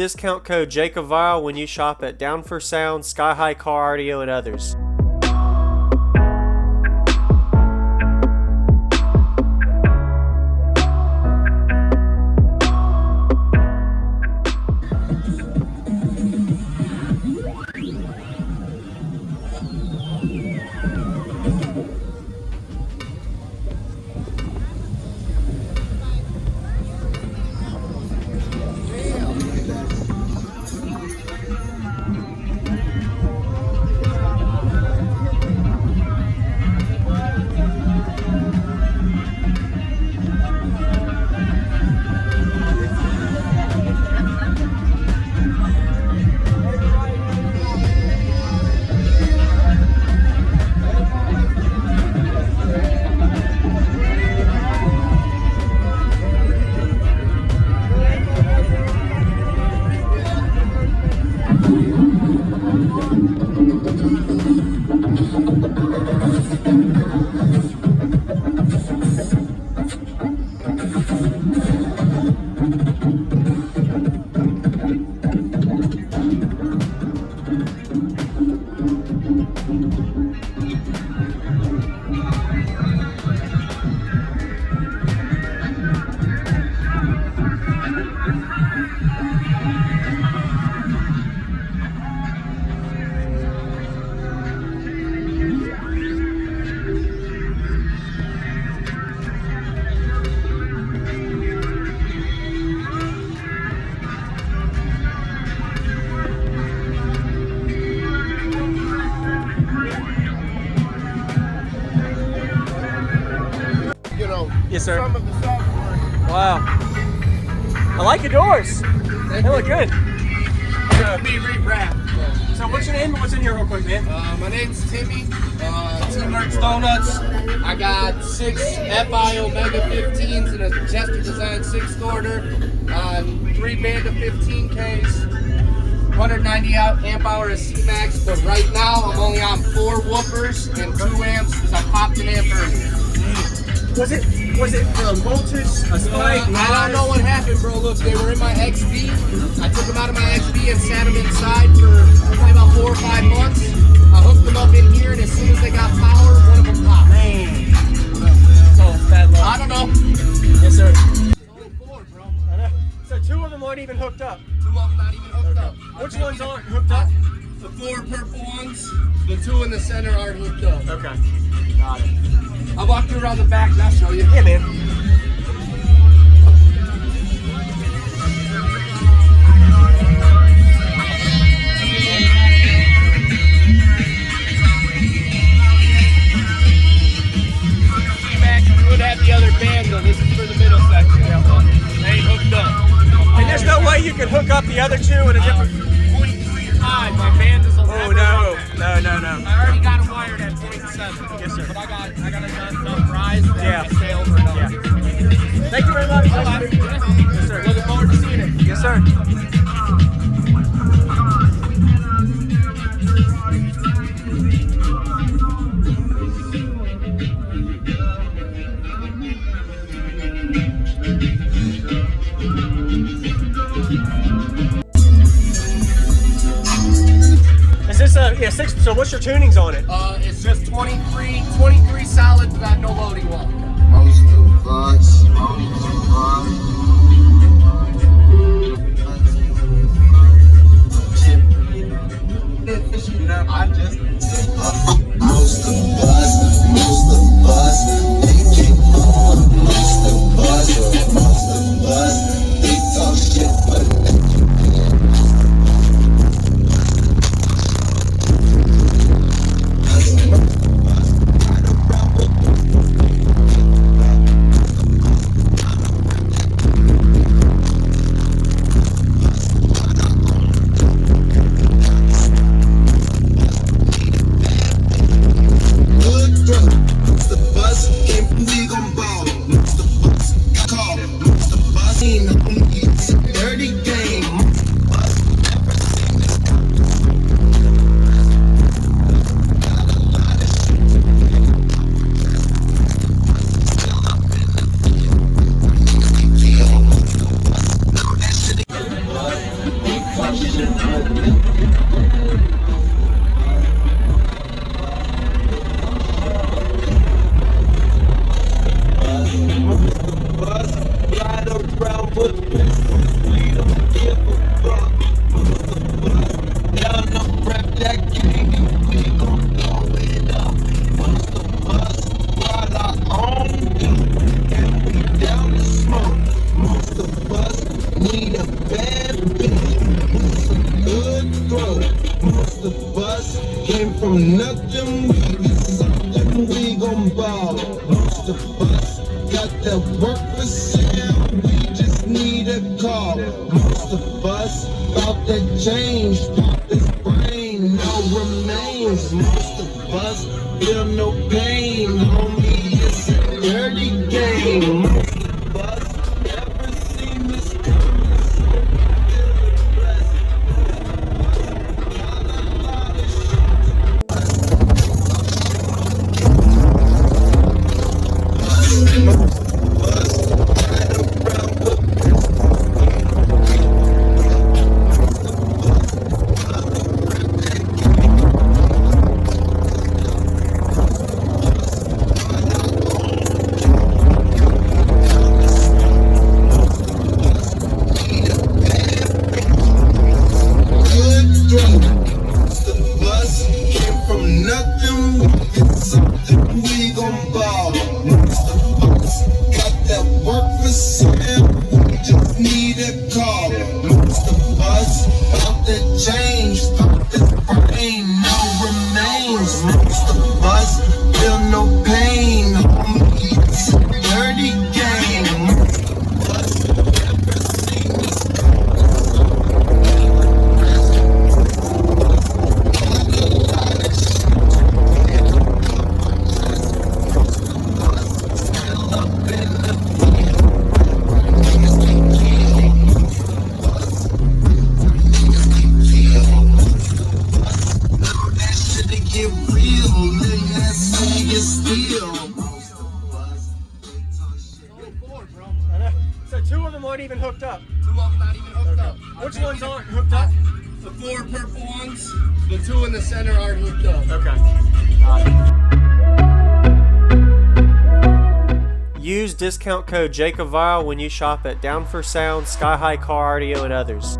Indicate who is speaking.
Speaker 1: discount code JacobViral when you shop at Down for Sound, SkyHigh Car Audio, and others. Yes, sir.
Speaker 2: Some of the software.
Speaker 1: Wow. I like the doors. They look good.
Speaker 2: Be rewrapped.
Speaker 1: So what's your name and what's in here real quick, man?
Speaker 2: My name's Timmy. Team Merch Donuts. I got 6 FI Omega 15s and a Jester Design 6th order. 3 Banda 15Ks. 190 amp hour of C-Max, but right now I'm only on 4 woofers and 2 amps because I popped an amp earlier.
Speaker 1: Was it voltage, a spike?
Speaker 2: I don't know what happened, bro. Look, they were in my XB. I took them out of my XB and sat them inside for probably about 4 or 5 months. I hooked them up in here, and as soon as they got power, one of them popped.
Speaker 1: Man. So bad luck.
Speaker 2: I don't know.
Speaker 1: Yes, sir.
Speaker 2: It's only 4, bro.
Speaker 1: I know. So 2 of them aren't even hooked up.
Speaker 2: 2 of them not even hooked up.
Speaker 1: Which ones aren't hooked up?
Speaker 2: The 4 purple ones. The 2 in the center aren't hooked up.
Speaker 1: Okay. Got it.
Speaker 2: I'll walk you around the back and I'll show you.
Speaker 1: Yeah, man.
Speaker 2: C-Max, we would have the other band though. This is for the middle section. They ain't hooked up.
Speaker 1: And there's no way you can hook up the other 2 in a different...
Speaker 2: 0.35. My band is 11.
Speaker 1: Oh, no. No.
Speaker 2: I already got them wired at 0.7.
Speaker 1: Yes, sir.
Speaker 2: But I got enough rise that
Speaker 1: Yeah.
Speaker 2: I can stay over another.
Speaker 1: Yeah. Thank you very much.
Speaker 2: Yes, sir. Looking forward to seeing it.
Speaker 1: Yes, sir. Is this a 6? So what's your tunings on it?
Speaker 2: It's just 23 solid without no loading wall.
Speaker 3: Most of us they talk shit, but that game, we gon' blow it up. Once the bus while I own it, and we down to smoke. Most of us need a bad bitch with some good throat. Most of us came from nothing, we get something, we gon' ball. Most of us got that work for sale, we just need a call. Most of us about that change, pop this brain, no remains. Most of us feel no pain, homie, it's a dirty game. Most of us never seen this coming, so we feel blessed.
Speaker 1: Even hooked up.
Speaker 2: Two of them not even hooked up.
Speaker 1: Which ones aren't hooked up?
Speaker 2: The four purple ones. The two in the center aren't hooked up.
Speaker 1: Okay. Use discount code JacobViral when you shop at Down for Sound, SkyHigh Car Audio, and others.